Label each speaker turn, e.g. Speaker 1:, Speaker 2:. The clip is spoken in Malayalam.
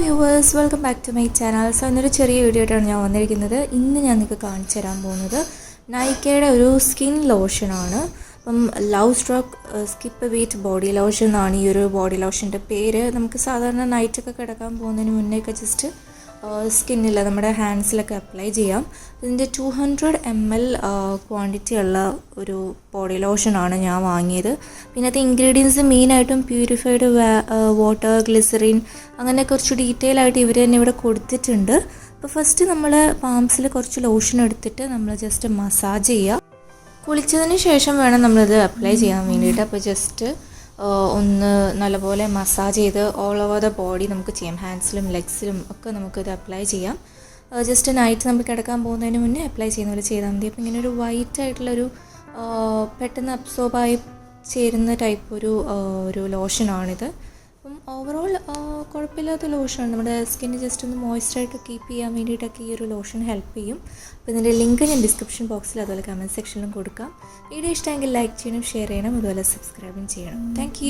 Speaker 1: Viewers, welcome back to my channel. So ഇന്നൊരു ചെറിയ വീഡിയോ ആയിട്ടാണ് ഞാൻ വന്നിരിക്കുന്നത്. ഇന്ന് ഞാൻ നിങ്ങൾക്ക് കാണിച്ചു തരാൻ പോകുന്നത് നൈക്കയുടെ ഒരു സ്കിൻ ലോഷനാണ്. അപ്പം love stroke skip wheat body lotion എന്നാണ് ഈ ഒരു ബോഡി ലോഷൻ്റെ പേര്. നമുക്ക് സാധാരണ നൈറ്റൊക്കെ കിടക്കാൻ പോകുന്നതിന് മുന്നേയൊക്കെ ജസ്റ്റ് സ്കിന്നിൽ നമ്മുടെ ഹാൻഡ്സിലൊക്കെ അപ്ലൈ ചെയ്യാം. ഇതിൻ്റെ 200 ml ക്വാണ്ടിറ്റി ഉള്ള ഒരു ബോഡി ലോഷനാണ് ഞാൻ വാങ്ങിയത്. പിന്നെ അത് ഇൻഗ്രീഡിയൻസ് മെയിനായിട്ടും പ്യൂരിഫൈഡ് വാട്ടർ, ഗ്ലിസറിൻ, അങ്ങനെ കുറച്ച് ഡീറ്റെയിൽ ആയിട്ട് ഇവർ തന്നെ ഇവിടെ കൊടുത്തിട്ടുണ്ട്. അപ്പോൾ ഫസ്റ്റ് നമ്മൾ പാംസിൽ കുറച്ച് ലോഷൻ എടുത്തിട്ട് നമ്മൾ ജസ്റ്റ് മസാജ് ചെയ്യുക. കുളിച്ചതിന് ശേഷം വേണം നമ്മളിത് അപ്ലൈ ചെയ്യാൻ വേണ്ടിയിട്ട്. അപ്പോൾ ജസ്റ്റ് ഒന്ന് നല്ലപോലെ മസാജ് ചെയ്ത് ഓൾ ഓവർ ദ ബോഡി നമുക്ക് ചെയ്യാം. ഹാൻഡ്സിലും ലെഗ്സിലും ഒക്കെ നമുക്കിത് അപ്ലൈ ചെയ്യാം. ജസ്റ്റ് നൈറ്റ് നമുക്ക് കിടക്കാൻ പോകുന്നതിന് മുന്നേ അപ്ലൈ ചെയ്യുന്ന പോലെ ചെയ്താൽ മതി. അപ്പോൾ ഇങ്ങനെ ഒരു വൈറ്റ് ആയിട്ടുള്ളൊരു പെട്ടെന്ന് അബ്സോർബായി ചേരുന്ന ടൈപ്പ് ഒരു ലോഷനാണിത്. അപ്പം ഓവറോൾ കുഴപ്പമില്ലാത്ത ലോഷനാണ്. നമ്മുടെ സ്കിന്ന് ജസ്റ്റ് ഒന്ന് മോയ്സ്ചറായിട്ട് കീപ്പ് ചെയ്യാൻ വേണ്ടിയിട്ടൊക്കെ ഈ ഒരു ലോഷൻ ഹെൽപ്പ് ചെയ്യും. അപ്പോൾ ഇതിൻ്റെ ലിങ്ക് ഞാൻ ഡിസ്ക്രിപ്ഷൻ ബോക്സിൽ അതുപോലെ കമൻറ്റ് സെക്ഷനിലും കൊടുക്കാം. വീഡിയോ ഇഷ്ടമെങ്കിൽ ലൈക്ക് ചെയ്യണം, ഷെയർ ചെയ്യണം, അതുപോലെ സബ്സ്ക്രൈബും ചെയ്യണം. താങ്ക്